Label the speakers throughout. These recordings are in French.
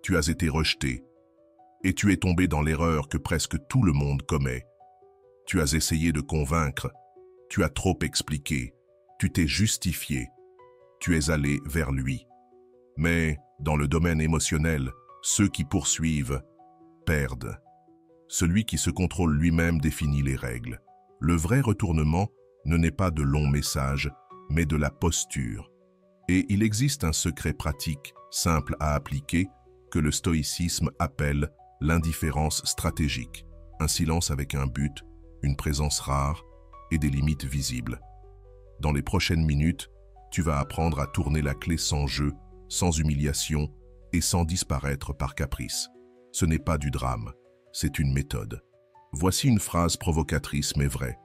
Speaker 1: tu as été rejeté. Et tu es tombé dans l'erreur que presque tout le monde commet. Tu as essayé de convaincre, tu as trop expliqué, tu t'es justifié, tu es allé vers lui. Mais dans le domaine émotionnel, ceux qui poursuivent perdent. Celui qui se contrôle lui-même définit les règles. Le vrai retournement ne n'est pas de longs messages, mais de la posture. Et il existe un secret pratique, simple à appliquer, que le stoïcisme appelle l'indifférence stratégique. Un silence avec un but, une présence rare et des limites visibles. Dans les prochaines minutes, tu vas apprendre à tourner la clé sans jeu, sans humiliation et sans disparaître par caprice. Ce n'est pas du drame, c'est une méthode. Voici une phrase provocatrice mais vraie.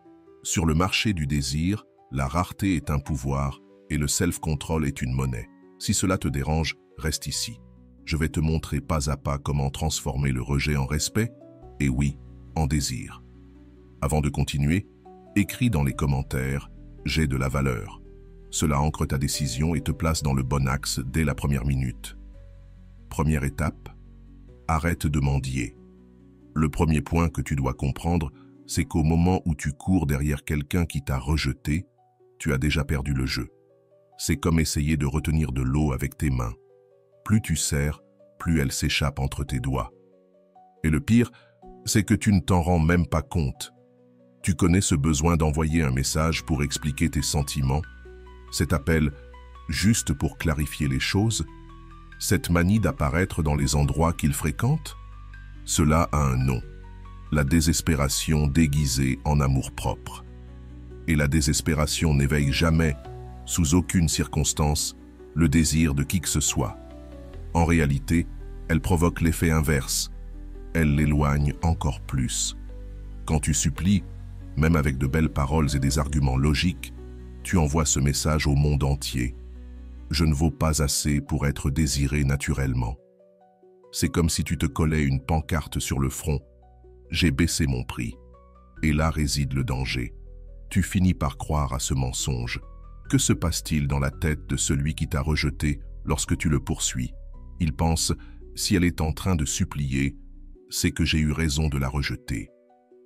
Speaker 1: Sur le marché du désir, la rareté est un pouvoir et le self-control est une monnaie. Si cela te dérange, reste ici. Je vais te montrer pas à pas comment transformer le rejet en respect et oui, en désir. Avant de continuer, écris dans les commentaires « J'ai de la valeur ». Cela ancre ta décision et te place dans le bon axe dès la première minute. Première étape, arrête de mendier. Le premier point que tu dois comprendre, c'est qu'au moment où tu cours derrière quelqu'un qui t'a rejeté, tu as déjà perdu le jeu. C'est comme essayer de retenir de l'eau avec tes mains. Plus tu serres, plus elle s'échappe entre tes doigts. Et le pire, c'est que tu ne t'en rends même pas compte. Tu connais ce besoin d'envoyer un message pour expliquer tes sentiments, cet appel juste pour clarifier les choses, cette manie d'apparaître dans les endroits qu'il fréquente. Cela a un nom, la désespération déguisée en amour-propre. Et la désespération n'éveille jamais, sous aucune circonstance, le désir de qui que ce soit. En réalité, elle provoque l'effet inverse. Elle l'éloigne encore plus. Quand tu supplies, même avec de belles paroles et des arguments logiques, tu envoies ce message au monde entier. Je ne vaux pas assez pour être désiré naturellement. C'est comme si tu te collais une pancarte sur le front. J'ai baissé mon prix. Et là réside le danger. Tu finis par croire à ce mensonge. Que se passe-t-il dans la tête de celui qui t'a rejeté lorsque tu le poursuis? Il pense, si elle est en train de supplier, c'est que j'ai eu raison de la rejeter.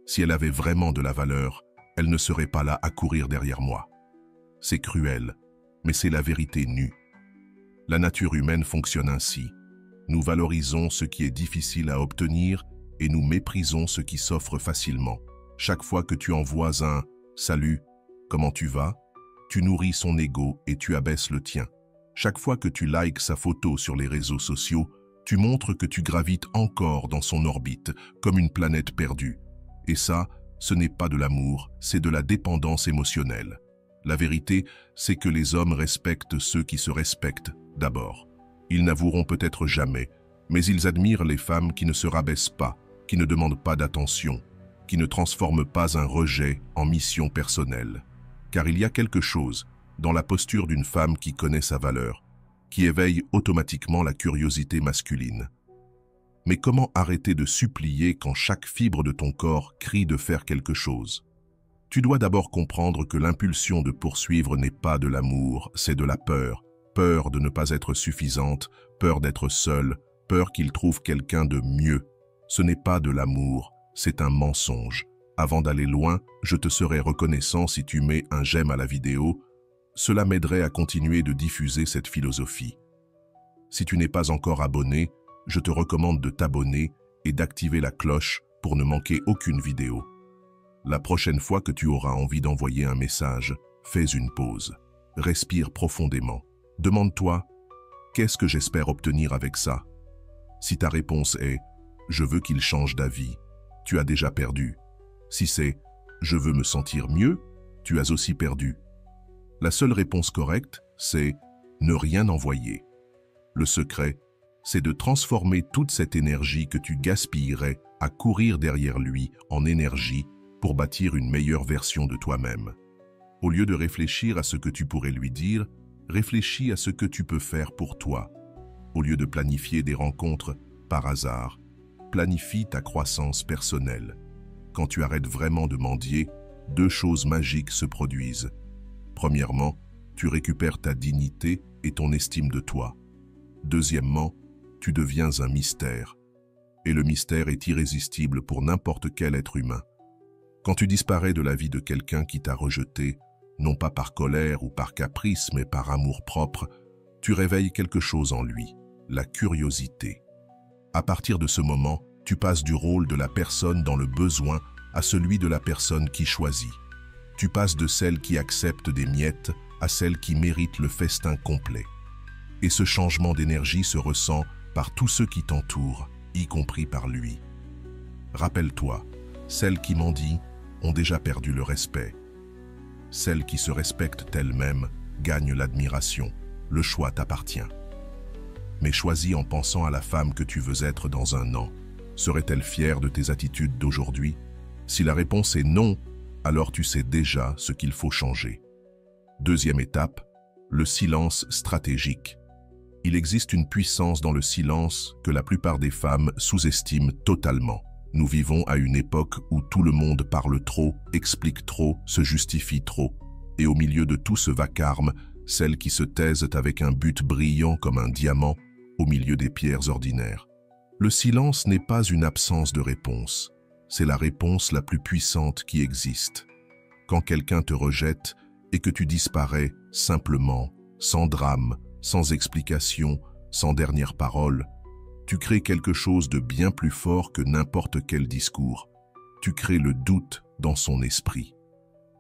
Speaker 1: Si elle avait vraiment de la valeur, elle ne serait pas là à courir derrière moi. C'est cruel, mais c'est la vérité nue. La nature humaine fonctionne ainsi. Nous valorisons ce qui est difficile à obtenir et nous méprisons ce qui s'offre facilement. Chaque fois que tu envoies un « Salut, comment tu vas ?» tu nourris son ego et tu abaisses le tien. Chaque fois que tu likes sa photo sur les réseaux sociaux, tu montres que tu gravites encore dans son orbite, comme une planète perdue. Et ça, ce n'est pas de l'amour, c'est de la dépendance émotionnelle. La vérité, c'est que les hommes respectent ceux qui se respectent d'abord. Ils n'avoueront peut-être jamais, mais ils admirent les femmes qui ne se rabaissent pas, qui ne demandent pas d'attention, qui ne transforment pas un rejet en mission personnelle. Car il y a quelque chose dans la posture d'une femme qui connaît sa valeur, qui éveille automatiquement la curiosité masculine. Mais comment arrêter de supplier quand chaque fibre de ton corps crie de faire quelque chose? Tu dois d'abord comprendre que l'impulsion de poursuivre n'est pas de l'amour, c'est de la peur. Peur de ne pas être suffisante, peur d'être seule, peur qu'il trouve quelqu'un de mieux. Ce n'est pas de l'amour, c'est un mensonge. Avant d'aller loin, je te serais reconnaissant si tu mets un j'aime à la vidéo. Cela m'aiderait à continuer de diffuser cette philosophie. Si tu n'es pas encore abonné, je te recommande de t'abonner et d'activer la cloche pour ne manquer aucune vidéo. La prochaine fois que tu auras envie d'envoyer un message, fais une pause. Respire profondément. Demande-toi, qu'est-ce que j'espère obtenir avec ça? Si ta réponse est « je veux qu'il change d'avis », tu as déjà perdu. Si c'est « je veux me sentir mieux », tu as aussi perdu. La seule réponse correcte, c'est « ne rien envoyer ». Le secret, c'est de transformer toute cette énergie que tu gaspillerais à courir derrière lui en énergie pour bâtir une meilleure version de toi-même. Au lieu de réfléchir à ce que tu pourrais lui dire, réfléchis à ce que tu peux faire pour toi. Au lieu de planifier des rencontres par hasard, planifie ta croissance personnelle. Quand tu arrêtes vraiment de mendier, deux choses magiques se produisent. Premièrement, tu récupères ta dignité et ton estime de toi. Deuxièmement, tu deviens un mystère. Et le mystère est irrésistible pour n'importe quel être humain. Quand tu disparais de la vie de quelqu'un qui t'a rejeté, non pas par colère ou par caprice, mais par amour-propre, tu réveilles quelque chose en lui, la curiosité. À partir de ce moment, tu passes du rôle de la personne dans le besoin à celui de la personne qui choisit. Tu passes de celle qui accepte des miettes à celle qui mérite le festin complet. Et ce changement d'énergie se ressent par tous ceux qui t'entourent, y compris par lui. Rappelle-toi, celles qui mendient ont déjà perdu le respect. Celles qui se respectent elles-mêmes gagnent l'admiration. Le choix t'appartient. Mais choisis en pensant à la femme que tu veux être dans un an. Serait-elle fière de tes attitudes d'aujourd'hui? Si la réponse est non, alors tu sais déjà ce qu'il faut changer. Deuxième étape, le silence stratégique. Il existe une puissance dans le silence que la plupart des femmes sous-estiment totalement. Nous vivons à une époque où tout le monde parle trop, explique trop, se justifie trop. Et au milieu de tout ce vacarme, celles qui se taisent avec un but brillant comme un diamant au milieu des pierres ordinaires. Le silence n'est pas une absence de réponse, c'est la réponse la plus puissante qui existe. Quand quelqu'un te rejette et que tu disparais simplement, sans drame, sans explication, sans dernière parole, tu crées quelque chose de bien plus fort que n'importe quel discours. Tu crées le doute dans son esprit.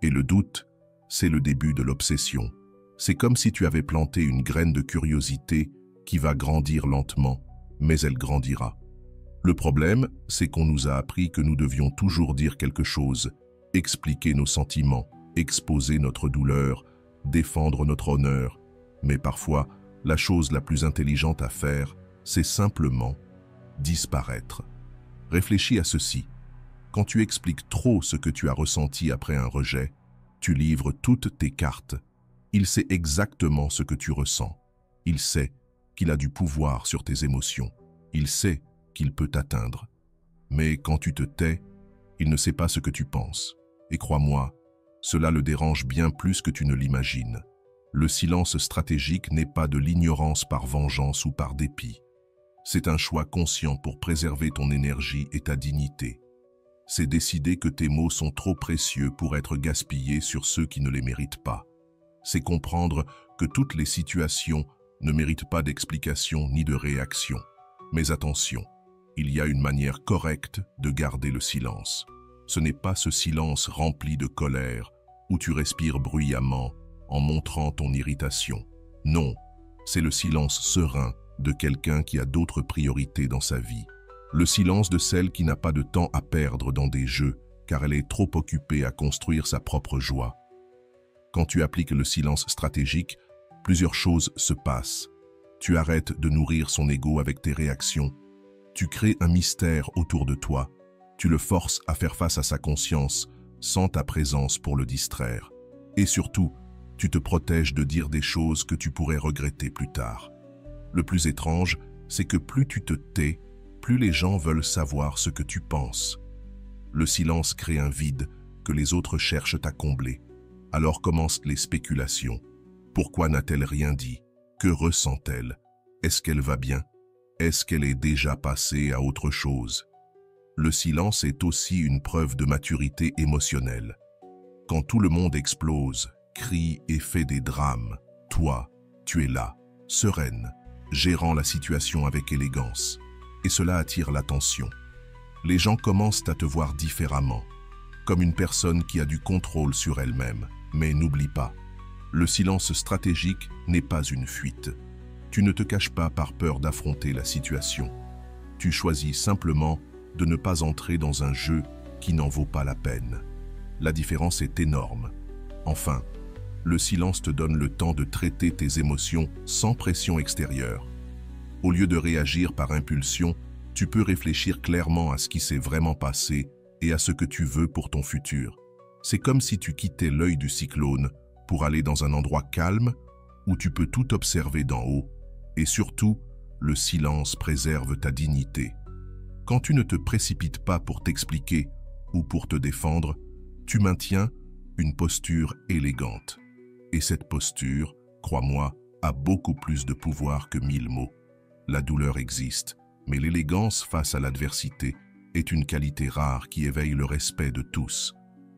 Speaker 1: Et le doute, c'est le début de l'obsession. C'est comme si tu avais planté une graine de curiosité qui va grandir lentement, mais elle grandira. Le problème, c'est qu'on nous a appris que nous devions toujours dire quelque chose, expliquer nos sentiments, exposer notre douleur, défendre notre honneur. Mais parfois, la chose la plus intelligente à faire, c'est simplement disparaître. Réfléchis à ceci. Quand tu expliques trop ce que tu as ressenti après un rejet, tu livres toutes tes cartes. Il sait exactement ce que tu ressens. Il sait qu'il a du pouvoir sur tes émotions. Il sait qu'il peut t'atteindre. Mais quand tu te tais, il ne sait pas ce que tu penses. Et crois-moi, cela le dérange bien plus que tu ne l'imagines. Le silence stratégique n'est pas de l'ignorance par vengeance ou par dépit. C'est un choix conscient pour préserver ton énergie et ta dignité. C'est décider que tes mots sont trop précieux pour être gaspillés sur ceux qui ne les méritent pas. C'est comprendre que toutes les situations ne méritent pas d'explication ni de réaction. Mais attention, il y a une manière correcte de garder le silence. Ce n'est pas ce silence rempli de colère où tu respires bruyamment en montrant ton irritation. Non, c'est le silence serein de quelqu'un qui a d'autres priorités dans sa vie. Le silence de celle qui n'a pas de temps à perdre dans des jeux car elle est trop occupée à construire sa propre joie. Quand tu appliques le silence stratégique, plusieurs choses se passent. Tu arrêtes de nourrir son ego avec tes réactions. Tu crées un mystère autour de toi. Tu le forces à faire face à sa conscience sans ta présence pour le distraire. Et surtout, tu te protèges de dire des choses que tu pourrais regretter plus tard. Le plus étrange, c'est que plus tu te tais, plus les gens veulent savoir ce que tu penses. Le silence crée un vide que les autres cherchent à combler. Alors commencent les spéculations. Pourquoi n'a-t-elle rien dit? Que ressent-elle? Est-ce qu'elle va bien? Est-ce qu'elle est déjà passée à autre chose? Le silence est aussi une preuve de maturité émotionnelle. Quand tout le monde explose, crie et fait des drames, toi, tu es là, sereine, gérant la situation avec élégance. Et cela attire l'attention. Les gens commencent à te voir différemment, comme une personne qui a du contrôle sur elle-même. Mais n'oublie pas, le silence stratégique n'est pas une fuite. Tu ne te caches pas par peur d'affronter la situation. Tu choisis simplement de ne pas entrer dans un jeu qui n'en vaut pas la peine. La différence est énorme. Enfin, le silence te donne le temps de traiter tes émotions sans pression extérieure. Au lieu de réagir par impulsion, tu peux réfléchir clairement à ce qui s'est vraiment passé et à ce que tu veux pour ton futur. C'est comme si tu quittais l'œil du cyclone pour aller dans un endroit calme où tu peux tout observer d'en haut. Et surtout, le silence préserve ta dignité. Quand tu ne te précipites pas pour t'expliquer ou pour te défendre, tu maintiens une posture élégante. Et cette posture, crois-moi, a beaucoup plus de pouvoir que 1000 mots. La douleur existe, mais l'élégance face à l'adversité est une qualité rare qui éveille le respect de tous.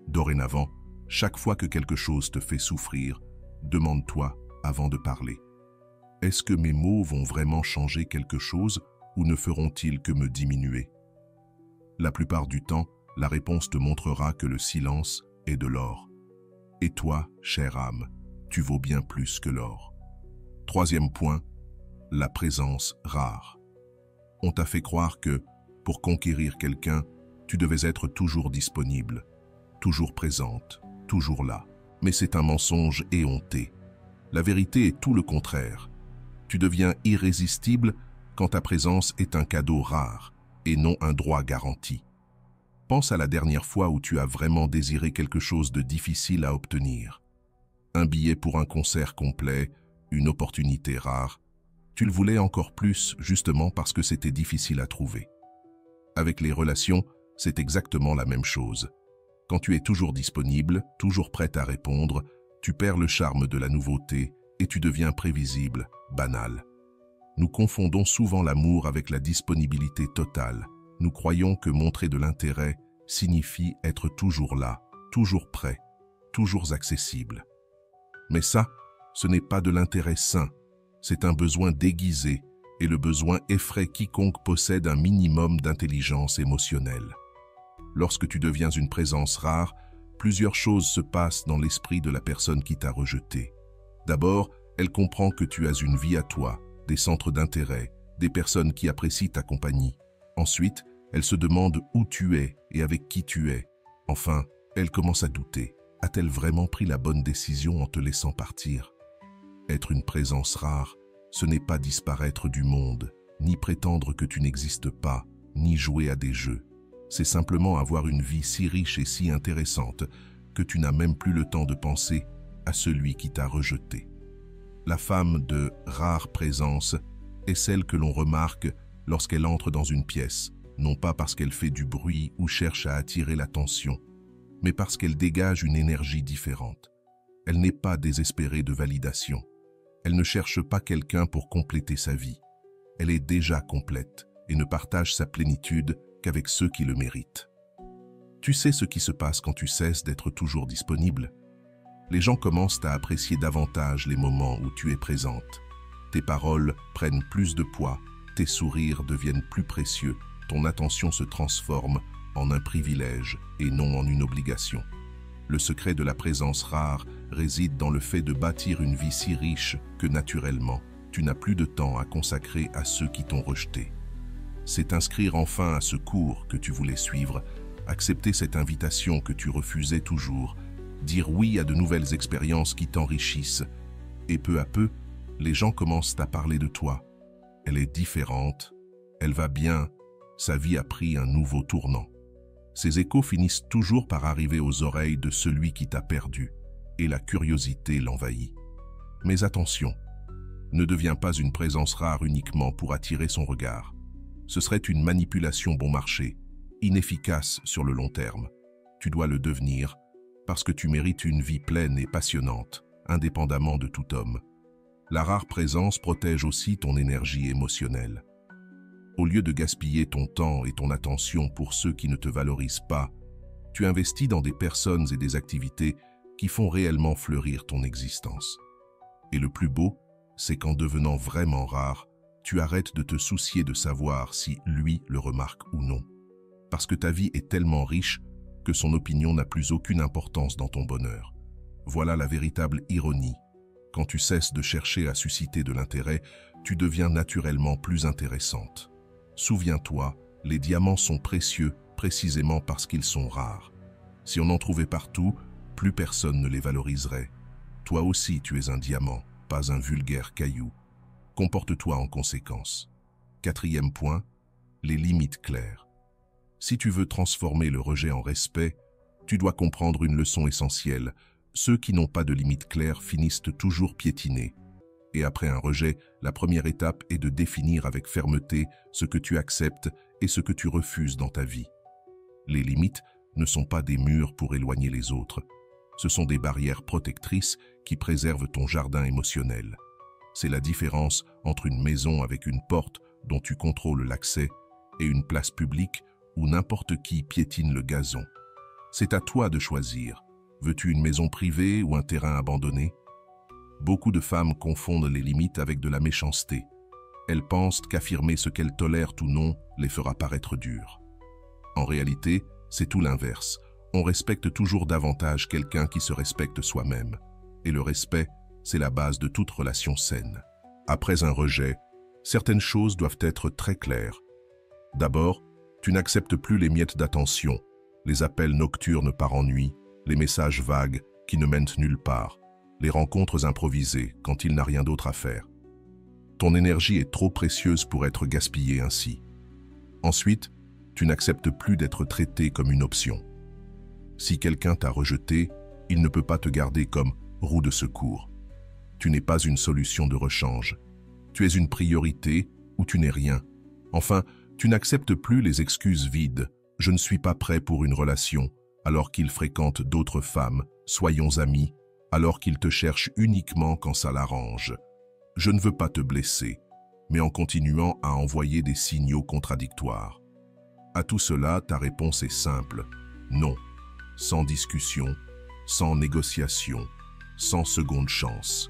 Speaker 1: Dorénavant, chaque fois que quelque chose te fait souffrir, demande-toi avant de parler. Est-ce que mes mots vont vraiment changer quelque chose ou ne feront-ils que me diminuer? La plupart du temps, la réponse te montrera que le silence est de l'or. Et toi, chère âme, tu vaux bien plus que l'or. Troisième point, la présence rare. On t'a fait croire que, pour conquérir quelqu'un, tu devais être toujours disponible, toujours présente, toujours là. Mais c'est un mensonge éhonté. La vérité est tout le contraire. Tu deviens irrésistible quand ta présence est un cadeau rare et non un droit garanti. Pense à la dernière fois où tu as vraiment désiré quelque chose de difficile à obtenir. Un billet pour un concert complet, une opportunité rare. Tu le voulais encore plus justement parce que c'était difficile à trouver. Avec les relations, c'est exactement la même chose. Quand tu es toujours disponible, toujours prête à répondre, tu perds le charme de la nouveauté et tu deviens prévisible, banal. Nous confondons souvent l'amour avec la disponibilité totale. Nous croyons que montrer de l'intérêt signifie être toujours là, toujours prêt, toujours accessible. Mais ça, ce n'est pas de l'intérêt sain. C'est un besoin déguisé et le besoin effraie quiconque possède un minimum d'intelligence émotionnelle. Lorsque tu deviens une présence rare, plusieurs choses se passent dans l'esprit de la personne qui t'a rejeté. D'abord, elle comprend que tu as une vie à toi, des centres d'intérêt, des personnes qui apprécient ta compagnie. Ensuite, elle se demande où tu es et avec qui tu es. Enfin, elle commence à douter. A-t-elle vraiment pris la bonne décision en te laissant partir? Être une présence rare, ce n'est pas disparaître du monde, ni prétendre que tu n'existes pas, ni jouer à des jeux. C'est simplement avoir une vie si riche et si intéressante que tu n'as même plus le temps de penser à celui qui t'a rejeté. La femme de rare présence est celle que l'on remarque lorsqu'elle entre dans une pièce, non pas parce qu'elle fait du bruit ou cherche à attirer l'attention, mais parce qu'elle dégage une énergie différente. Elle n'est pas désespérée de validation. Elle ne cherche pas quelqu'un pour compléter sa vie. Elle est déjà complète et ne partage sa plénitude qu'avec ceux qui le méritent. Tu sais ce qui se passe quand tu cesses d'être toujours disponible. Les gens commencent à apprécier davantage les moments où tu es présente. Tes paroles prennent plus de poids, tes sourires deviennent plus précieux, ton attention se transforme en un privilège et non en une obligation. Le secret de la présence rare réside dans le fait de bâtir une vie si riche que naturellement, tu n'as plus de temps à consacrer à ceux qui t'ont rejeté. C'est inscrire enfin à ce cours que tu voulais suivre, accepter cette invitation que tu refusais toujours, dire oui à de nouvelles expériences qui t'enrichissent. Et peu à peu, les gens commencent à parler de toi. Elle est différente, elle va bien, sa vie a pris un nouveau tournant. Ces échos finissent toujours par arriver aux oreilles de celui qui t'a perdu, et la curiosité l'envahit. Mais attention, ne deviens pas une présence rare uniquement pour attirer son regard. Ce serait une manipulation bon marché, inefficace sur le long terme. Tu dois le devenir parce que tu mérites une vie pleine et passionnante, indépendamment de tout homme. La rare présence protège aussi ton énergie émotionnelle. Au lieu de gaspiller ton temps et ton attention pour ceux qui ne te valorisent pas, tu investis dans des personnes et des activités qui font réellement fleurir ton existence. Et le plus beau, c'est qu'en devenant vraiment rare, tu arrêtes de te soucier de savoir si lui le remarque ou non. Parce que ta vie est tellement riche que son opinion n'a plus aucune importance dans ton bonheur. Voilà la véritable ironie. Quand tu cesses de chercher à susciter de l'intérêt, tu deviens naturellement plus intéressante. Souviens-toi, les diamants sont précieux précisément parce qu'ils sont rares. Si on en trouvait partout, plus personne ne les valoriserait. Toi aussi tu es un diamant, pas un vulgaire caillou. Comporte-toi en conséquence. Quatrième point, les limites claires. Si tu veux transformer le rejet en respect, tu dois comprendre une leçon essentielle. Ceux qui n'ont pas de limites claires finissent toujours piétinés. Et après un rejet, la première étape est de définir avec fermeté ce que tu acceptes et ce que tu refuses dans ta vie. Les limites ne sont pas des murs pour éloigner les autres. Ce sont des barrières protectrices qui préservent ton jardin émotionnel. C'est la différence entre une maison avec une porte dont tu contrôles l'accès et une place publique où n'importe qui piétine le gazon. C'est à toi de choisir. Veux-tu une maison privée ou un terrain abandonné? Beaucoup de femmes confondent les limites avec de la méchanceté. Elles pensent qu'affirmer ce qu'elles tolèrent ou non les fera paraître dures. En réalité, c'est tout l'inverse. On respecte toujours davantage quelqu'un qui se respecte soi-même. Et le respect, c'est la base de toute relation saine. Après un rejet, certaines choses doivent être très claires. D'abord, tu n'acceptes plus les miettes d'attention, les appels nocturnes par ennui, les messages vagues qui ne mènent nulle part, les rencontres improvisées quand il n'a rien d'autre à faire. Ton énergie est trop précieuse pour être gaspillée ainsi. Ensuite, tu n'acceptes plus d'être traité comme une option. Si quelqu'un t'a rejeté, il ne peut pas te garder comme roue de secours. Tu n'es pas une solution de rechange. Tu es une priorité ou tu n'es rien. Enfin, tu n'acceptes plus les excuses vides. Je ne suis pas prêt pour une relation, alors qu'il fréquente d'autres femmes. Soyons amis, alors qu'il te cherche uniquement quand ça l'arrange. Je ne veux pas te blesser, mais en continuant à envoyer des signaux contradictoires. À tout cela, ta réponse est simple. Non. Sans discussion, sans négociation, sans seconde chance.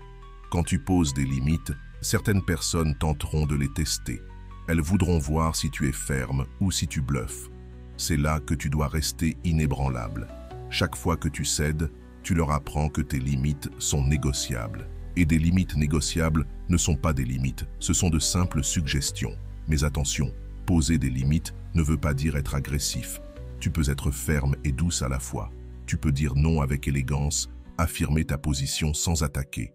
Speaker 1: Quand tu poses des limites, certaines personnes tenteront de les tester. Elles voudront voir si tu es ferme ou si tu bluffes. C'est là que tu dois rester inébranlable. Chaque fois que tu cèdes, tu leur apprends que tes limites sont négociables. Et des limites négociables ne sont pas des limites, ce sont de simples suggestions. Mais attention, poser des limites ne veut pas dire être agressif. Tu peux être ferme et douce à la fois. Tu peux dire non avec élégance, affirmer ta position sans attaquer.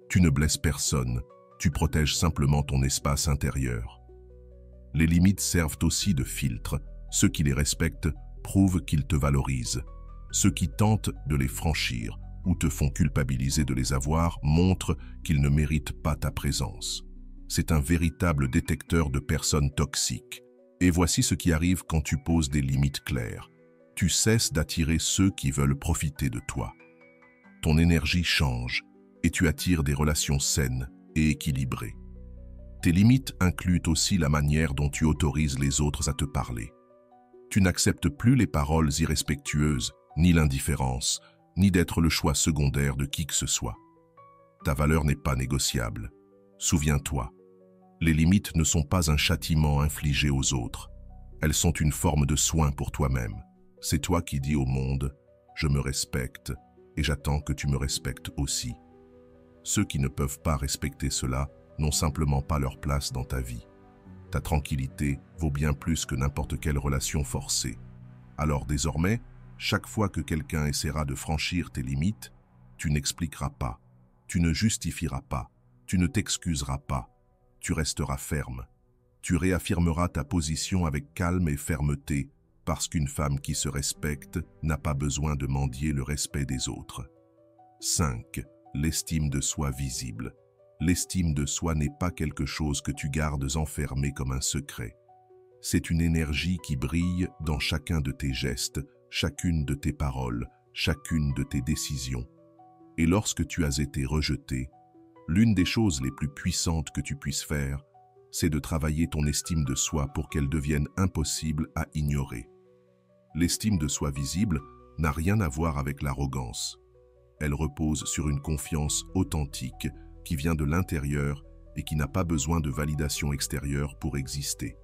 Speaker 1: Tu ne blesses personne, tu protèges simplement ton espace intérieur. Les limites servent aussi de filtre. Ceux qui les respectent prouvent qu'ils te valorisent. Ceux qui tentent de les franchir ou te font culpabiliser de les avoir montrent qu'ils ne méritent pas ta présence. C'est un véritable détecteur de personnes toxiques. Et voici ce qui arrive quand tu poses des limites claires. Tu cesses d'attirer ceux qui veulent profiter de toi. Ton énergie change et tu attires des relations saines et équilibrées. Tes limites incluent aussi la manière dont tu autorises les autres à te parler. Tu n'acceptes plus les paroles irrespectueuses, ni l'indifférence, ni d'être le choix secondaire de qui que ce soit. Ta valeur n'est pas négociable. Souviens-toi, les limites ne sont pas un châtiment infligé aux autres. Elles sont une forme de soin pour toi-même. C'est toi qui dis au monde « Je me respecte et j'attends que tu me respectes aussi ». Ceux qui ne peuvent pas respecter cela n'ont simplement pas leur place dans ta vie. Ta tranquillité vaut bien plus que n'importe quelle relation forcée. Alors désormais, chaque fois que quelqu'un essaiera de franchir tes limites, tu n'expliqueras pas, tu ne justifieras pas, tu ne t'excuseras pas, tu resteras ferme. Tu réaffirmeras ta position avec calme et fermeté, parce qu'une femme qui se respecte n'a pas besoin de mendier le respect des autres. 5. L'estime de soi visible. L'estime de soi n'est pas quelque chose que tu gardes enfermé comme un secret. C'est une énergie qui brille dans chacun de tes gestes, chacune de tes paroles, chacune de tes décisions. Et lorsque tu as été rejeté, l'une des choses les plus puissantes que tu puisses faire, c'est de travailler ton estime de soi pour qu'elle devienne impossible à ignorer. L'estime de soi visible n'a rien à voir avec l'arrogance. Elle repose sur une confiance authentique qui vient de l'intérieur et qui n'a pas besoin de validation extérieure pour exister.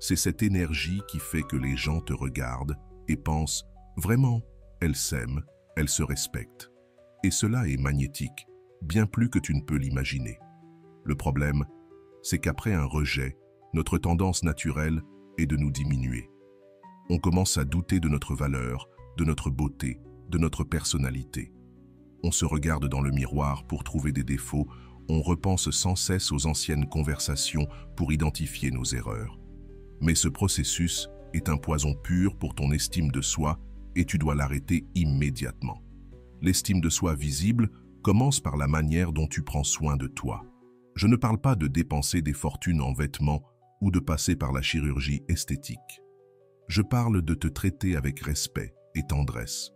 Speaker 1: C'est cette énergie qui fait que les gens te regardent et pensent « Vraiment, elle s'aime, elle se respecte ». Et cela est magnétique, bien plus que tu ne peux l'imaginer. Le problème, c'est qu'après un rejet, notre tendance naturelle est de nous diminuer. On commence à douter de notre valeur, de notre beauté, de notre personnalité. On se regarde dans le miroir pour trouver des défauts, on repense sans cesse aux anciennes conversations pour identifier nos erreurs. Mais ce processus est un poison pur pour ton estime de soi et tu dois l'arrêter immédiatement. L'estime de soi visible commence par la manière dont tu prends soin de toi. Je ne parle pas de dépenser des fortunes en vêtements ou de passer par la chirurgie esthétique. Je parle de te traiter avec respect et tendresse.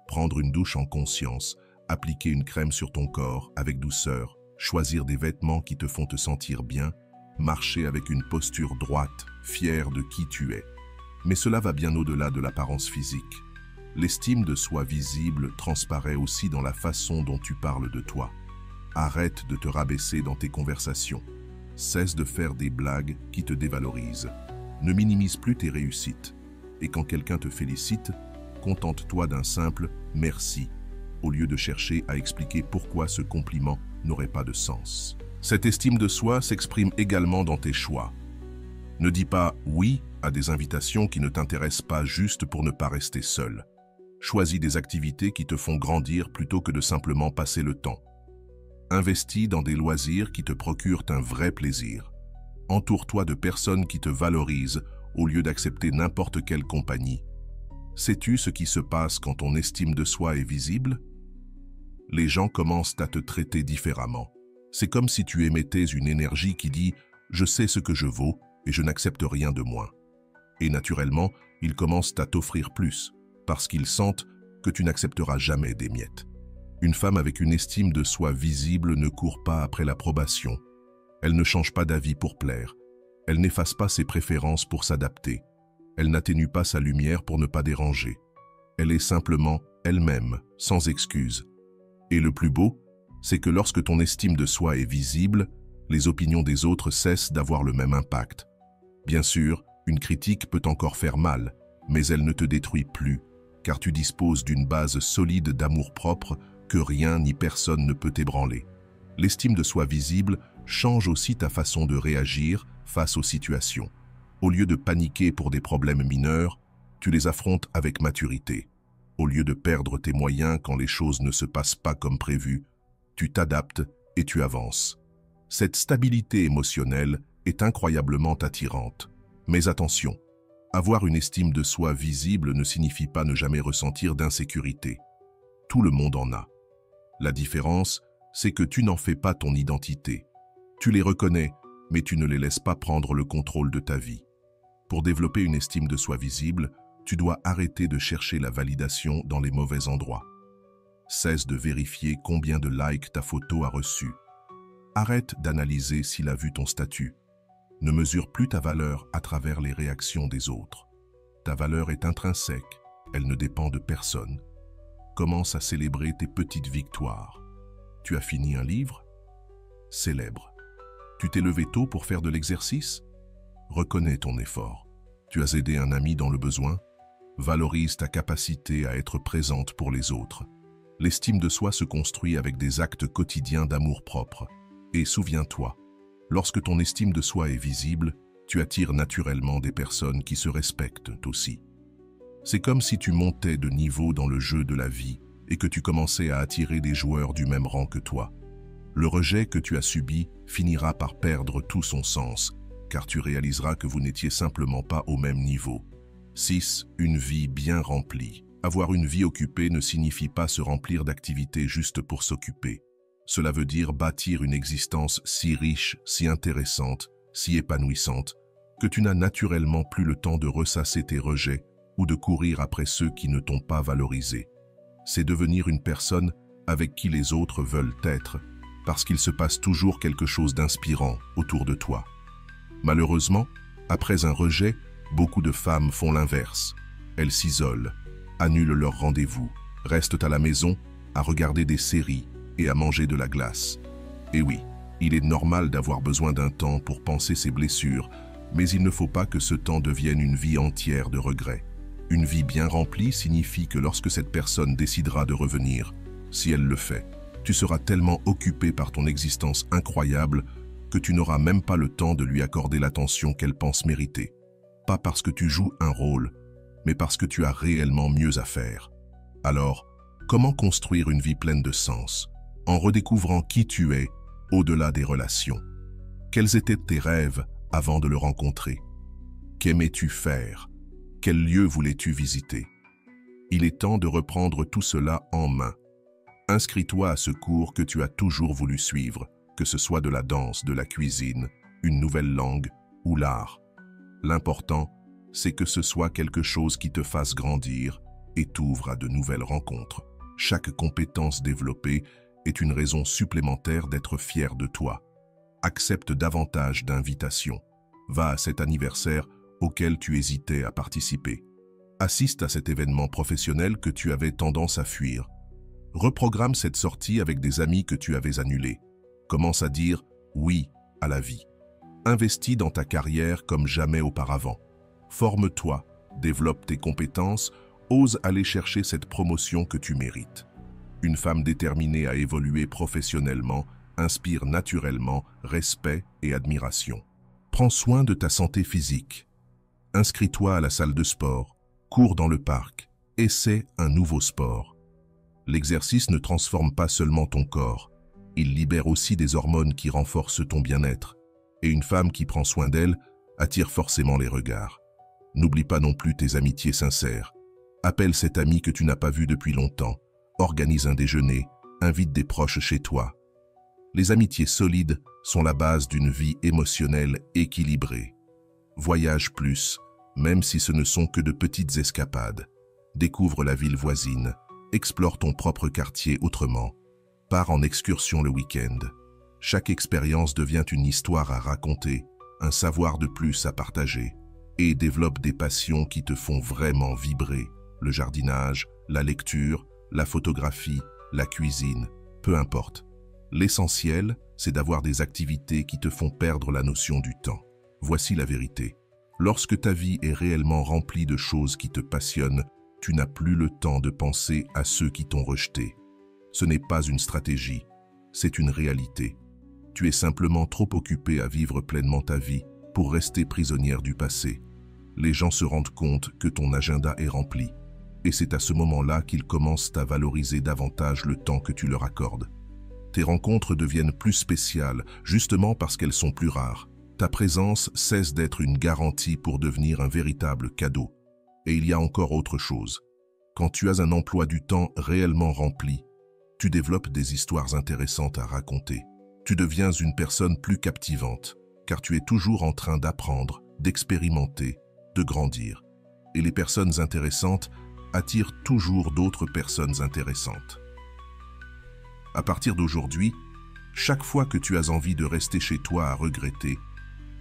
Speaker 1: Prendre une douche en conscience, appliquer une crème sur ton corps avec douceur, choisir des vêtements qui te font te sentir bien, marcher avec une posture droite, fier de qui tu es. Mais cela va bien au-delà de l'apparence physique. L'estime de soi visible transparaît aussi dans la façon dont tu parles de toi. Arrête de te rabaisser dans tes conversations. Cesse de faire des blagues qui te dévalorisent. Ne minimise plus tes réussites. Et quand quelqu'un te félicite, contente-toi d'un simple « merci » au lieu de chercher à expliquer pourquoi ce compliment n'aurait pas de sens. Cette estime de soi s'exprime également dans tes choix. Ne dis pas « oui » à des invitations qui ne t'intéressent pas juste pour ne pas rester seul. Choisis des activités qui te font grandir plutôt que de simplement passer le temps. Investis dans des loisirs qui te procurent un vrai plaisir. Entoure-toi de personnes qui te valorisent au lieu d'accepter n'importe quelle compagnie. Sais-tu ce qui se passe quand ton estime de soi est visible? Les gens commencent à te traiter différemment. C'est comme si tu émettais une énergie qui dit « je sais ce que je vaux et je n'accepte rien de moins ». Et naturellement, ils commencent à t'offrir plus, parce qu'ils sentent que tu n'accepteras jamais des miettes. Une femme avec une estime de soi visible ne court pas après l'approbation. Elle ne change pas d'avis pour plaire. Elle n'efface pas ses préférences pour s'adapter. Elle n'atténue pas sa lumière pour ne pas déranger. Elle est simplement elle-même, sans excuse. Et le plus beau, c'est que lorsque ton estime de soi est visible, les opinions des autres cessent d'avoir le même impact. Bien sûr, une critique peut encore faire mal, mais elle ne te détruit plus, car tu disposes d'une base solide d'amour-propre que rien ni personne ne peut ébranler. L'estime de soi visible change aussi ta façon de réagir face aux situations. Au lieu de paniquer pour des problèmes mineurs, tu les affrontes avec maturité. Au lieu de perdre tes moyens quand les choses ne se passent pas comme prévu, tu t'adaptes et tu avances. Cette stabilité émotionnelle est incroyablement attirante. Mais attention, avoir une estime de soi visible ne signifie pas ne jamais ressentir d'insécurité. Tout le monde en a. La différence, c'est que tu n'en fais pas ton identité. Tu les reconnais, mais tu ne les laisses pas prendre le contrôle de ta vie. Pour développer une estime de soi visible, tu dois arrêter de chercher la validation dans les mauvais endroits. Cesse de vérifier combien de likes ta photo a reçu. Arrête d'analyser s'il a vu ton statut. Ne mesure plus ta valeur à travers les réactions des autres. Ta valeur est intrinsèque, elle ne dépend de personne. Commence à célébrer tes petites victoires. Tu as fini un livre? Célèbre. Tu t'es levé tôt pour faire de l'exercice? Reconnais ton effort. Tu as aidé un ami dans le besoin? Valorise ta capacité à être présente pour les autres. L'estime de soi se construit avec des actes quotidiens d'amour-propre. Et souviens-toi, lorsque ton estime de soi est visible, tu attires naturellement des personnes qui se respectent aussi. C'est comme si tu montais de niveau dans le jeu de la vie et que tu commençais à attirer des joueurs du même rang que toi. Le rejet que tu as subi finira par perdre tout son sens, car tu réaliseras que vous n'étiez simplement pas au même niveau. 6. Une vie bien remplie. Avoir une vie occupée ne signifie pas se remplir d'activités juste pour s'occuper. Cela veut dire bâtir une existence si riche, si intéressante, si épanouissante, que tu n'as naturellement plus le temps de ressasser tes rejets ou de courir après ceux qui ne t'ont pas valorisé. C'est devenir une personne avec qui les autres veulent être, parce qu'il se passe toujours quelque chose d'inspirant autour de toi. Malheureusement, après un rejet, beaucoup de femmes font l'inverse. Elles s'isolent, annulent leurs rendez-vous, restent à la maison à regarder des séries et à manger de la glace. Et oui, il est normal d'avoir besoin d'un temps pour penser ses blessures, mais il ne faut pas que ce temps devienne une vie entière de regrets. Une vie bien remplie signifie que lorsque cette personne décidera de revenir, si elle le fait, tu seras tellement occupé par ton existence incroyable que tu n'auras même pas le temps de lui accorder l'attention qu'elle pense mériter. Pas parce que tu joues un rôle, mais parce que tu as réellement mieux à faire. Alors, comment construire une vie pleine de sens, en redécouvrant qui tu es au-delà des relations? Quels étaient tes rêves avant de le rencontrer? Qu'aimais-tu faire? Quel lieu voulais-tu visiter? Il est temps de reprendre tout cela en main. Inscris-toi à ce cours que tu as toujours voulu suivre, que ce soit de la danse, de la cuisine, une nouvelle langue ou l'art. L'important, c'est que ce soit quelque chose qui te fasse grandir et t'ouvre à de nouvelles rencontres. Chaque compétence développée est une raison supplémentaire d'être fier de toi. Accepte davantage d'invitations. Va à cet anniversaire auquel tu hésitais à participer. Assiste à cet événement professionnel que tu avais tendance à fuir. Reprogramme cette sortie avec des amis que tu avais annulés. Commence à dire oui à la vie. Investis dans ta carrière comme jamais auparavant. Forme-toi, développe tes compétences, ose aller chercher cette promotion que tu mérites. Une femme déterminée à évoluer professionnellement inspire naturellement respect et admiration. Prends soin de ta santé physique. Inscris-toi à la salle de sport, cours dans le parc, essaie un nouveau sport. L'exercice ne transforme pas seulement ton corps, il libère aussi des hormones qui renforcent ton bien-être. Et une femme qui prend soin d'elle attire forcément les regards. N'oublie pas non plus tes amitiés sincères. Appelle cet ami que tu n'as pas vu depuis longtemps. Organise un déjeuner, invite des proches chez toi. Les amitiés solides sont la base d'une vie émotionnelle équilibrée. Voyage plus, même si ce ne sont que de petites escapades. Découvre la ville voisine, explore ton propre quartier autrement. Pars en excursion le week-end. Chaque expérience devient une histoire à raconter, un savoir de plus à partager, et développe des passions qui te font vraiment vibrer. Le jardinage, la lecture, la photographie, la cuisine, peu importe. L'essentiel, c'est d'avoir des activités qui te font perdre la notion du temps. Voici la vérité. Lorsque ta vie est réellement remplie de choses qui te passionnent, tu n'as plus le temps de penser à ceux qui t'ont rejeté. Ce n'est pas une stratégie, c'est une réalité. Tu es simplement trop occupé à vivre pleinement ta vie pour rester prisonnière du passé. Les gens se rendent compte que ton agenda est rempli, et c'est à ce moment-là qu'ils commencent à valoriser davantage le temps que tu leur accordes. Tes rencontres deviennent plus spéciales, justement parce qu'elles sont plus rares. Ta présence cesse d'être une garantie pour devenir un véritable cadeau. Et il y a encore autre chose. Quand tu as un emploi du temps réellement rempli, tu développes des histoires intéressantes à raconter. Tu deviens une personne plus captivante, car tu es toujours en train d'apprendre, d'expérimenter, de grandir. Et les personnes intéressantes attirent toujours d'autres personnes intéressantes. À partir d'aujourd'hui, chaque fois que tu as envie de rester chez toi à regretter,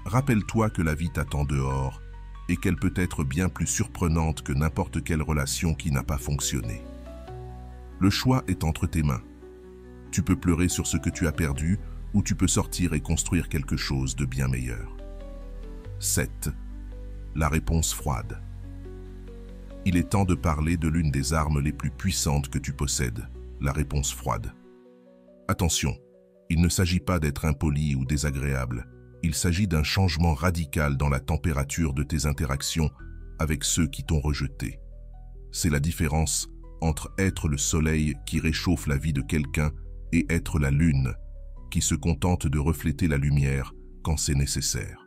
Speaker 1: rappelle-toi que la vie t'attend dehors et qu'elle peut être bien plus surprenante que n'importe quelle relation qui n'a pas fonctionné. Le choix est entre tes mains. Tu peux pleurer sur ce que tu as perdu ou tu peux sortir et construire quelque chose de bien meilleur. 7. La réponse froide. Il est temps de parler de l'une des armes les plus puissantes que tu possèdes, la réponse froide. Attention, il ne s'agit pas d'être impoli ou désagréable, il s'agit d'un changement radical dans la température de tes interactions avec ceux qui t'ont rejeté. C'est la différence entre être le soleil qui réchauffe la vie de quelqu'un et être la lune qui se contente de refléter la lumière quand c'est nécessaire.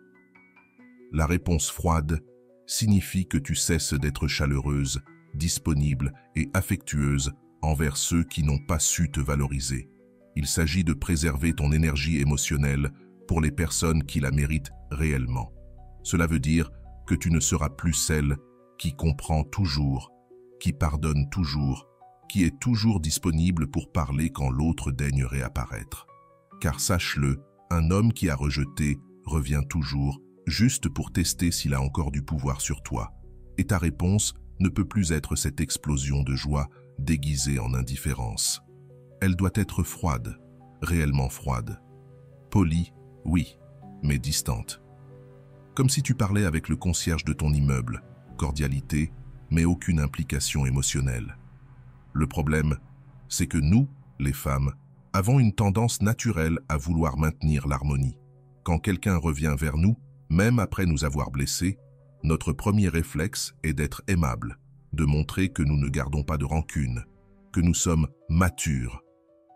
Speaker 1: La réponse froide signifie que tu cesses d'être chaleureuse, disponible et affectueuse envers ceux qui n'ont pas su te valoriser. Il s'agit de préserver ton énergie émotionnelle pour les personnes qui la méritent réellement. Cela veut dire que tu ne seras plus celle qui comprend toujours, qui pardonne toujours, qui est toujours disponible pour parler quand l'autre daigne réapparaître. Car sache-le, un homme qui a rejeté revient toujours, juste pour tester s'il a encore du pouvoir sur toi. Et ta réponse ne peut plus être cette explosion de joie déguisée en indifférence. Elle doit être froide, réellement froide. Polie, oui, mais distante. Comme si tu parlais avec le concierge de ton immeuble, cordialité, mais aucune implication émotionnelle. Le problème, c'est que nous, les femmes, avons une tendance naturelle à vouloir maintenir l'harmonie. Quand quelqu'un revient vers nous, même après nous avoir blessés, notre premier réflexe est d'être aimable, de montrer que nous ne gardons pas de rancune, que nous sommes matures.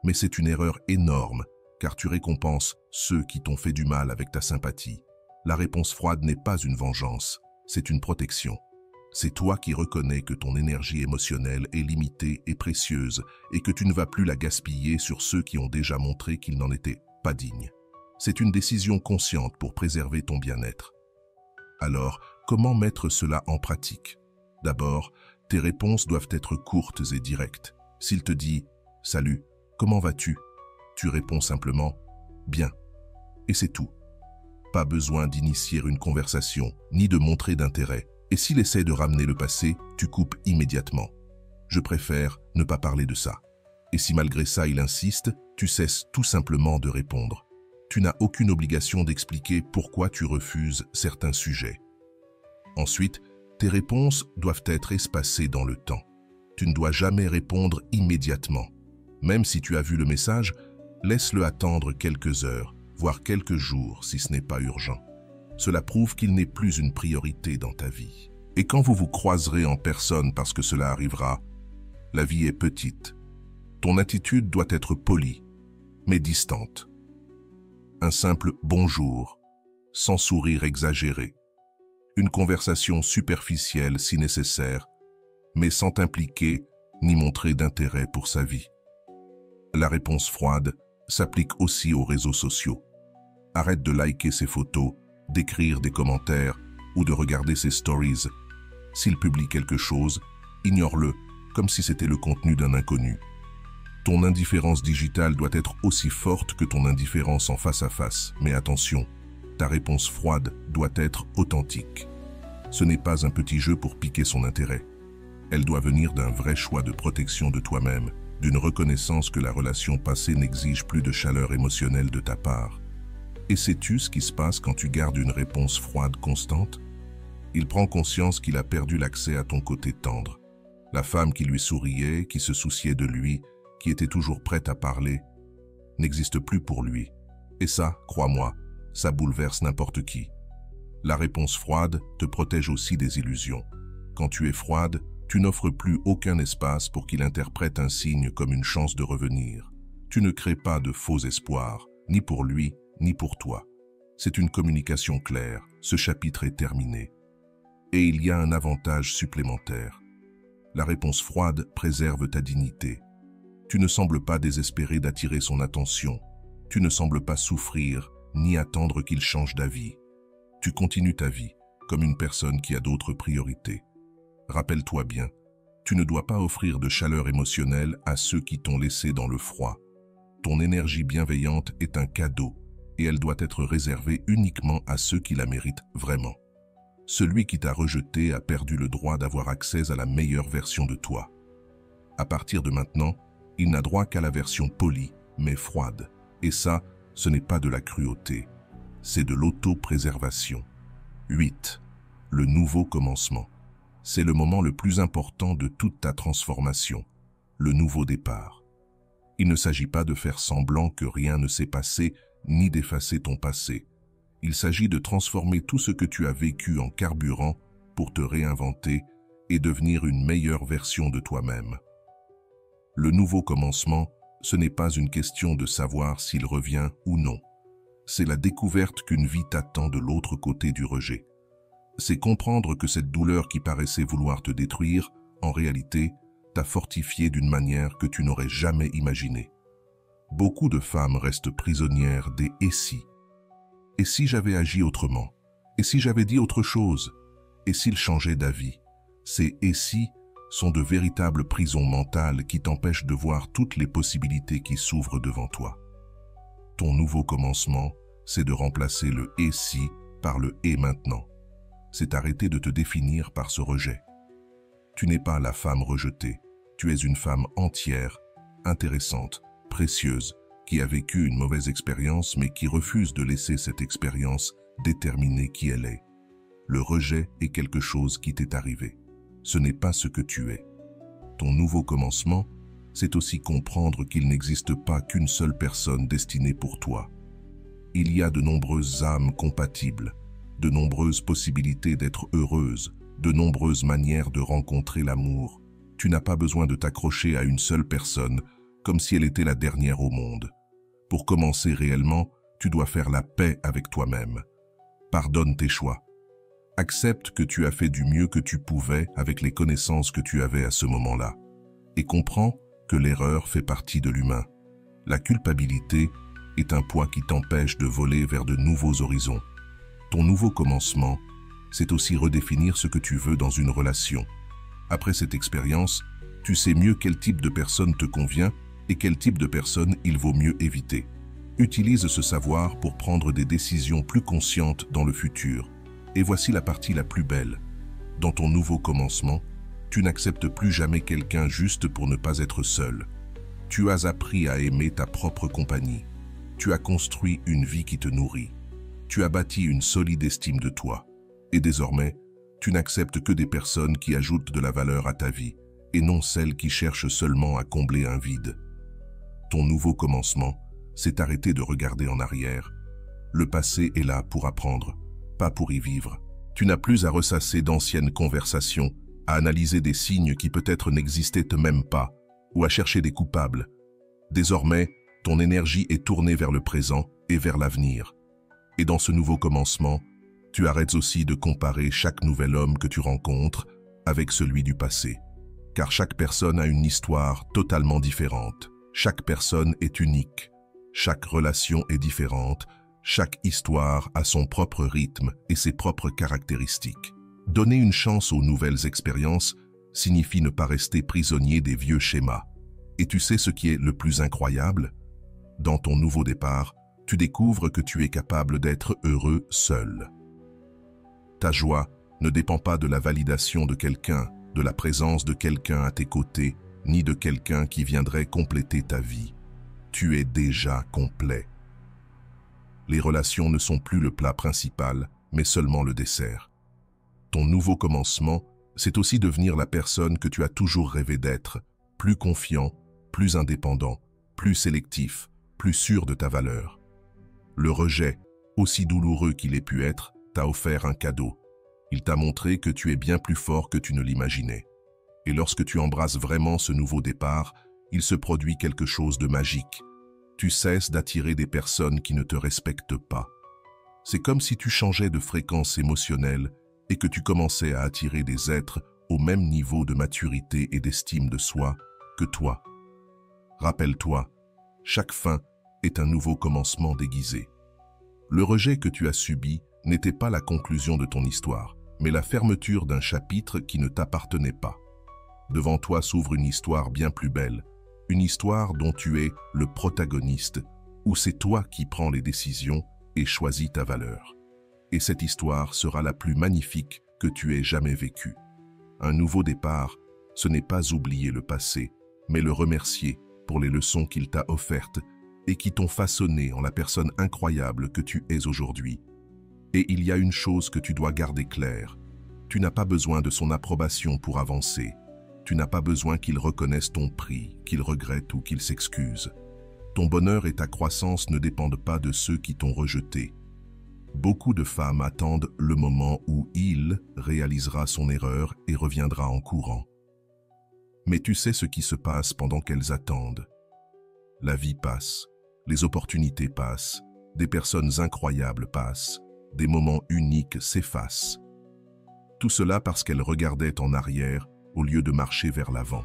Speaker 1: Mais c'est une erreur énorme, car tu récompenses ceux qui t'ont fait du mal avec ta sympathie. La réponse froide n'est pas une vengeance, c'est une protection. C'est toi qui reconnais que ton énergie émotionnelle est limitée et précieuse et que tu ne vas plus la gaspiller sur ceux qui ont déjà montré qu'ils n'en étaient pas dignes. C'est une décision consciente pour préserver ton bien-être. Alors, comment mettre cela en pratique? D'abord, tes réponses doivent être courtes et directes. S'il te dit « Salut, comment vas-tu ?» tu réponds simplement « bien ». Et c'est tout. Pas besoin d'initier une conversation, ni de montrer d'intérêt. Et s'il essaie de ramener le passé, tu coupes immédiatement. Je préfère ne pas parler de ça. Et si malgré ça il insiste, tu cesses tout simplement de répondre. Tu n'as aucune obligation d'expliquer pourquoi tu refuses certains sujets. Ensuite, tes réponses doivent être espacées dans le temps. Tu ne dois jamais répondre immédiatement. Même si tu as vu le message, laisse-le attendre quelques heures, voire quelques jours si ce n'est pas urgent. Cela prouve qu'il n'est plus une priorité dans ta vie. Et quand vous vous croiserez en personne parce que cela arrivera, la vie est petite. Ton attitude doit être polie, mais distante. Un simple « bonjour », sans sourire exagéré. Une conversation superficielle si nécessaire, mais sans t'impliquer ni montrer d'intérêt pour sa vie. La réponse froide s'applique aussi aux réseaux sociaux. Arrête de liker ses photos, d'écrire des commentaires ou de regarder ses stories. S'il publie quelque chose, ignore-le comme si c'était le contenu d'un inconnu. Ton indifférence digitale doit être aussi forte que ton indifférence en face à face. Mais attention, ta réponse froide doit être authentique. Ce n'est pas un petit jeu pour piquer son intérêt. Elle doit venir d'un vrai choix de protection de toi-même, d'une reconnaissance que la relation passée n'exige plus de chaleur émotionnelle de ta part. Et sais-tu ce qui se passe quand tu gardes une réponse froide constante? Il prend conscience qu'il a perdu l'accès à ton côté tendre. La femme qui lui souriait, qui se souciait de lui, qui était toujours prête à parler, n'existe plus pour lui. Et ça, crois-moi, ça bouleverse n'importe qui. La réponse froide te protège aussi des illusions. Quand tu es froide, tu n'offres plus aucun espace pour qu'il interprète un signe comme une chance de revenir. Tu ne crées pas de faux espoirs, ni pour lui, ni pour toi. C'est une communication claire, ce chapitre est terminé. Et il y a un avantage supplémentaire. La réponse froide préserve ta dignité. Tu ne sembles pas désespéré d'attirer son attention. Tu ne sembles pas souffrir, ni attendre qu'il change d'avis. Tu continues ta vie, comme une personne qui a d'autres priorités. Rappelle-toi bien, tu ne dois pas offrir de chaleur émotionnelle à ceux qui t'ont laissé dans le froid. Ton énergie bienveillante est un cadeau, et elle doit être réservée uniquement à ceux qui la méritent vraiment. Celui qui t'a rejeté a perdu le droit d'avoir accès à la meilleure version de toi. À partir de maintenant, il n'a droit qu'à la version polie, mais froide. Et ça, ce n'est pas de la cruauté, c'est de l'autopréservation. 8. Le nouveau commencement. C'est le moment le plus important de toute ta transformation, le nouveau départ. Il ne s'agit pas de faire semblant que rien ne s'est passé, ni d'effacer ton passé. Il s'agit de transformer tout ce que tu as vécu en carburant pour te réinventer et devenir une meilleure version de toi-même. Le nouveau commencement, ce n'est pas une question de savoir s'il revient ou non. C'est la découverte qu'une vie t'attend de l'autre côté du rejet. C'est comprendre que cette douleur qui paraissait vouloir te détruire, en réalité, t'a fortifié d'une manière que tu n'aurais jamais imaginée. Beaucoup de femmes restent prisonnières des « et si ». Et si j'avais agi autrement? Et si j'avais dit autre chose? Et s'il changeait d'avis? Ces « et si » sont de véritables prisons mentales qui t'empêchent de voir toutes les possibilités qui s'ouvrent devant toi. Ton nouveau commencement, c'est de remplacer le « et si » par le « et maintenant ». C'est arrêter de te définir par ce rejet. Tu n'es pas la femme rejetée, tu es une femme entière, intéressante, précieuse, qui a vécu une mauvaise expérience mais qui refuse de laisser cette expérience déterminer qui elle est. Le rejet est quelque chose qui t'est arrivé. Ce n'est pas ce que tu es. Ton nouveau commencement, c'est aussi comprendre qu'il n'existe pas qu'une seule personne destinée pour toi. Il y a de nombreuses âmes compatibles, de nombreuses possibilités d'être heureuse, de nombreuses manières de rencontrer l'amour. Tu n'as pas besoin de t'accrocher à une seule personne, comme si elle était la dernière au monde. Pour commencer réellement, tu dois faire la paix avec toi-même. Pardonne tes choix. Accepte que tu as fait du mieux que tu pouvais avec les connaissances que tu avais à ce moment-là. Et comprends que l'erreur fait partie de l'humain. La culpabilité est un poids qui t'empêche de voler vers de nouveaux horizons. Ton nouveau commencement, c'est aussi redéfinir ce que tu veux dans une relation. Après cette expérience, tu sais mieux quel type de personne te convient et quel type de personne il vaut mieux éviter. Utilise ce savoir pour prendre des décisions plus conscientes dans le futur. Et voici la partie la plus belle. Dans ton nouveau commencement, tu n'acceptes plus jamais quelqu'un juste pour ne pas être seul. Tu as appris à aimer ta propre compagnie. Tu as construit une vie qui te nourrit. Tu as bâti une solide estime de toi. Et désormais, tu n'acceptes que des personnes qui ajoutent de la valeur à ta vie, et non celles qui cherchent seulement à combler un vide. Ton nouveau commencement, c'est arrêter de regarder en arrière. Le passé est là pour apprendre, pas pour y vivre. Tu n'as plus à ressasser d'anciennes conversations, à analyser des signes qui peut-être n'existaient même pas, ou à chercher des coupables. Désormais, ton énergie est tournée vers le présent et vers l'avenir. Et dans ce nouveau commencement, tu arrêtes aussi de comparer chaque nouvel homme que tu rencontres avec celui du passé. Car chaque personne a une histoire totalement différente. Chaque personne est unique. Chaque relation est différente. Chaque histoire a son propre rythme et ses propres caractéristiques. Donner une chance aux nouvelles expériences signifie ne pas rester prisonnier des vieux schémas. Et tu sais ce qui est le plus incroyable? Dans ton nouveau départ, tu découvres que tu es capable d'être heureux seul. Ta joie ne dépend pas de la validation de quelqu'un, de la présence de quelqu'un à tes côtés, ni de quelqu'un qui viendrait compléter ta vie. Tu es déjà complet. Les relations ne sont plus le plat principal, mais seulement le dessert. Ton nouveau commencement, c'est aussi devenir la personne que tu as toujours rêvé d'être, plus confiant, plus indépendant, plus sélectif, plus sûr de ta valeur. Le rejet, aussi douloureux qu'il ait pu être, t'a offert un cadeau. Il t'a montré que tu es bien plus fort que tu ne l'imaginais. Et lorsque tu embrasses vraiment ce nouveau départ, il se produit quelque chose de magique. Tu cesses d'attirer des personnes qui ne te respectent pas. C'est comme si tu changeais de fréquence émotionnelle et que tu commençais à attirer des êtres au même niveau de maturité et d'estime de soi que toi. Rappelle-toi, chaque fin est un nouveau commencement déguisé. Le rejet que tu as subi n'était pas la conclusion de ton histoire, mais la fermeture d'un chapitre qui ne t'appartenait pas. Devant toi s'ouvre une histoire bien plus belle, une histoire dont tu es le protagoniste, où c'est toi qui prends les décisions et choisis ta valeur. Et cette histoire sera la plus magnifique que tu aies jamais vécue. Un nouveau départ, ce n'est pas oublier le passé, mais le remercier pour les leçons qu'il t'a offertes et qui t'ont façonné en la personne incroyable que tu es aujourd'hui. Et il y a une chose que tu dois garder claire. Tu n'as pas besoin de son approbation pour avancer. Tu n'as pas besoin qu'il reconnaisse ton prix, qu'il regrette ou qu'il s'excuse. Ton bonheur et ta croissance ne dépendent pas de ceux qui t'ont rejeté. Beaucoup de femmes attendent le moment où il réalisera son erreur et reviendra en courant. Mais tu sais ce qui se passe pendant qu'elles attendent. La vie passe, les opportunités passent, des personnes incroyables passent, des moments uniques s'effacent. Tout cela parce qu'elles regardaient en arrière au lieu de marcher vers l'avant.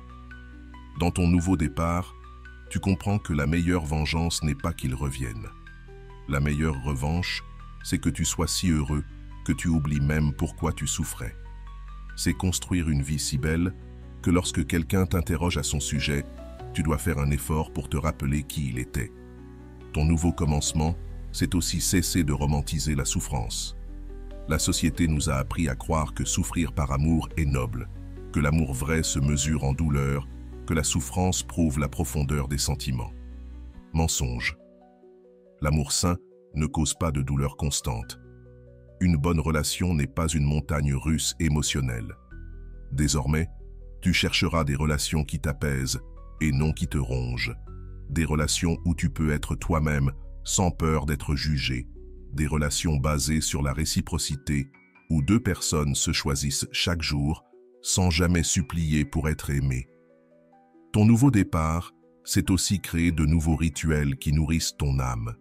Speaker 1: Dans ton nouveau départ, tu comprends que la meilleure vengeance n'est pas qu'ils reviennent. La meilleure revanche, c'est que tu sois si heureux que tu oublies même pourquoi tu souffrais. C'est construire une vie si belle que lorsque quelqu'un t'interroge à son sujet, tu dois faire un effort pour te rappeler qui il était. Ton nouveau commencement, c'est aussi cesser de romantiser la souffrance. La société nous a appris à croire que souffrir par amour est noble, que l'amour vrai se mesure en douleur, que la souffrance prouve la profondeur des sentiments. Mensonge. L'amour sain ne cause pas de douleur constante. Une bonne relation n'est pas une montagne russe émotionnelle. Désormais, tu chercheras des relations qui t'apaisent et non qui te rongent. Des relations où tu peux être toi-même sans peur d'être jugé. Des relations basées sur la réciprocité où deux personnes se choisissent chaque jour sans jamais supplier pour être aimées. Ton nouveau départ, c'est aussi créer de nouveaux rituels qui nourrissent ton âme.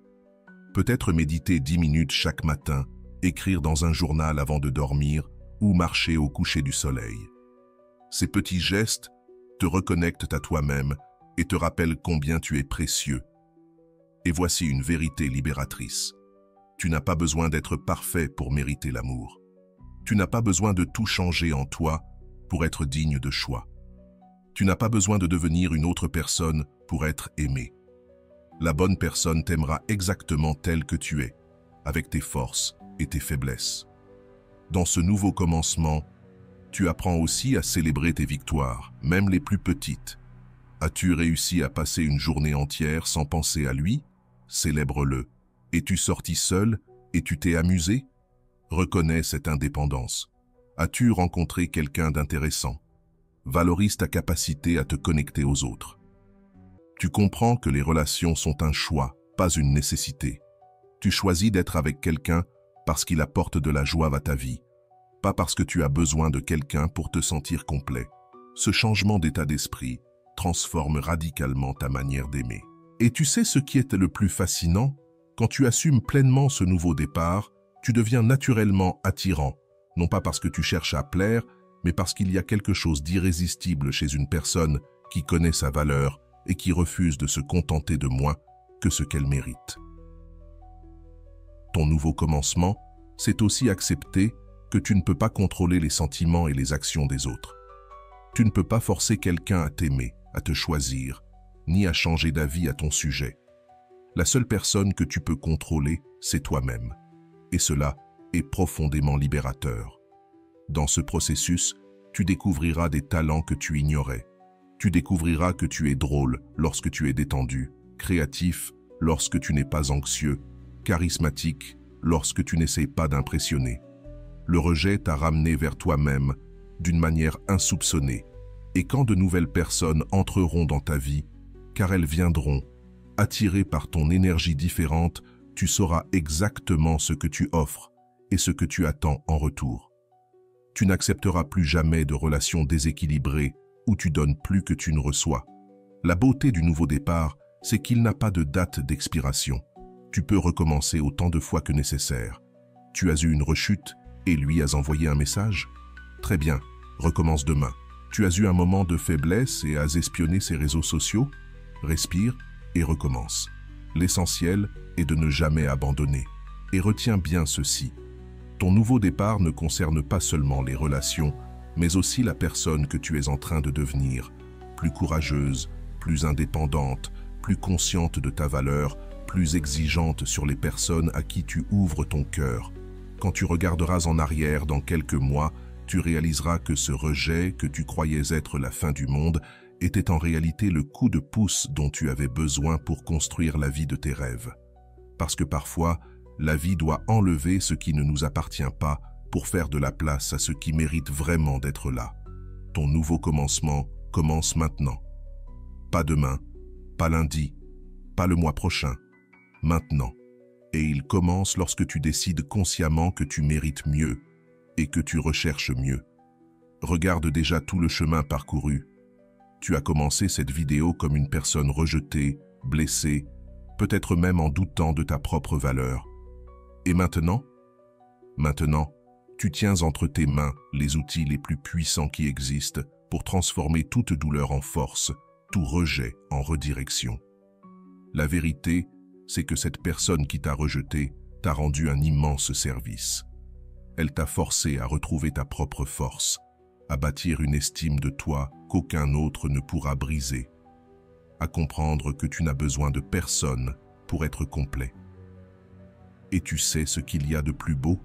Speaker 1: Peut-être méditer 10 minutes chaque matin, écrire dans un journal avant de dormir ou marcher au coucher du soleil. Ces petits gestes te reconnectent à toi-même et te rappellent combien tu es précieux. Et voici une vérité libératrice. Tu n'as pas besoin d'être parfait pour mériter l'amour. Tu n'as pas besoin de tout changer en toi pour être digne de choix. Tu n'as pas besoin de devenir une autre personne pour être aimé. La bonne personne t'aimera exactement tel que tu es, avec tes forces et tes faiblesses. Dans ce nouveau commencement, tu apprends aussi à célébrer tes victoires, même les plus petites. As-tu réussi à passer une journée entière sans penser à lui? Célèbre-le. Es-tu sorti seul et tu t'es amusé? Reconnais cette indépendance. As-tu rencontré quelqu'un d'intéressant? Valorise ta capacité à te connecter aux autres. Tu comprends que les relations sont un choix, pas une nécessité. Tu choisis d'être avec quelqu'un parce qu'il apporte de la joie à ta vie, pas parce que tu as besoin de quelqu'un pour te sentir complet. Ce changement d'état d'esprit transforme radicalement ta manière d'aimer. Et tu sais ce qui est le plus fascinant? Quand tu assumes pleinement ce nouveau départ, tu deviens naturellement attirant, non pas parce que tu cherches à plaire, mais parce qu'il y a quelque chose d'irrésistible chez une personne qui connaît sa valeur et qui refuse de se contenter de moins que ce qu'elle mérite. Ton nouveau commencement, c'est aussi accepter que tu ne peux pas contrôler les sentiments et les actions des autres. Tu ne peux pas forcer quelqu'un à t'aimer, à te choisir, ni à changer d'avis à ton sujet. La seule personne que tu peux contrôler, c'est toi-même. Et cela est profondément libérateur. Dans ce processus, tu découvriras des talents que tu ignorais. Tu découvriras que tu es drôle lorsque tu es détendu, créatif lorsque tu n'es pas anxieux, charismatique lorsque tu n'essaies pas d'impressionner. Le rejet t'a ramené vers toi-même d'une manière insoupçonnée. Et quand de nouvelles personnes entreront dans ta vie, car elles viendront, attirées par ton énergie différente, tu sauras exactement ce que tu offres et ce que tu attends en retour. Tu n'accepteras plus jamais de relations déséquilibrées où tu donnes plus que tu ne reçois. La beauté du nouveau départ, c'est qu'il n'a pas de date d'expiration. Tu peux recommencer autant de fois que nécessaire. Tu as eu une rechute et lui as envoyé un message? Très bien, recommence demain. Tu as eu un moment de faiblesse et as espionné ses réseaux sociaux? Respire et recommence. L'essentiel est de ne jamais abandonner. Et retiens bien ceci. Ton nouveau départ ne concerne pas seulement les relations, mais aussi la personne que tu es en train de devenir, plus courageuse, plus indépendante, plus consciente de ta valeur, plus exigeante sur les personnes à qui tu ouvres ton cœur. Quand tu regarderas en arrière dans quelques mois, tu réaliseras que ce rejet que tu croyais être la fin du monde était en réalité le coup de pouce dont tu avais besoin pour construire la vie de tes rêves. Parce que parfois, la vie doit enlever ce qui ne nous appartient pas pour faire de la place à ce qui mérite vraiment d'être là. Ton nouveau commencement commence maintenant. Pas demain, pas lundi, pas le mois prochain. Maintenant. Et il commence lorsque tu décides consciemment que tu mérites mieux et que tu recherches mieux. Regarde déjà tout le chemin parcouru. Tu as commencé cette vidéo comme une personne rejetée, blessée, peut-être même en doutant de ta propre valeur. Et maintenant? Maintenant, tu tiens entre tes mains les outils les plus puissants qui existent pour transformer toute douleur en force, tout rejet en redirection. La vérité, c'est que cette personne qui t'a rejeté t'a rendu un immense service. Elle t'a forcé à retrouver ta propre force, à bâtir une estime de toi qu'aucun autre ne pourra briser, à comprendre que tu n'as besoin de personne pour être complet. Et tu sais ce qu'il y a de plus beau?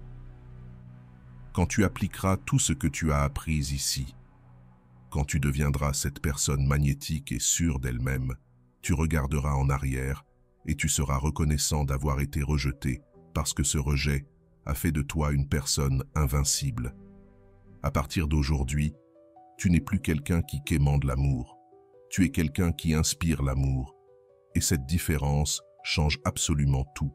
Speaker 1: Quand tu appliqueras tout ce que tu as appris ici, quand tu deviendras cette personne magnétique et sûre d'elle-même, tu regarderas en arrière et tu seras reconnaissant d'avoir été rejeté parce que ce rejet a fait de toi une personne invincible. À partir d'aujourd'hui, tu n'es plus quelqu'un qui quémande l'amour. Tu es quelqu'un qui inspire l'amour. Et cette différence change absolument tout.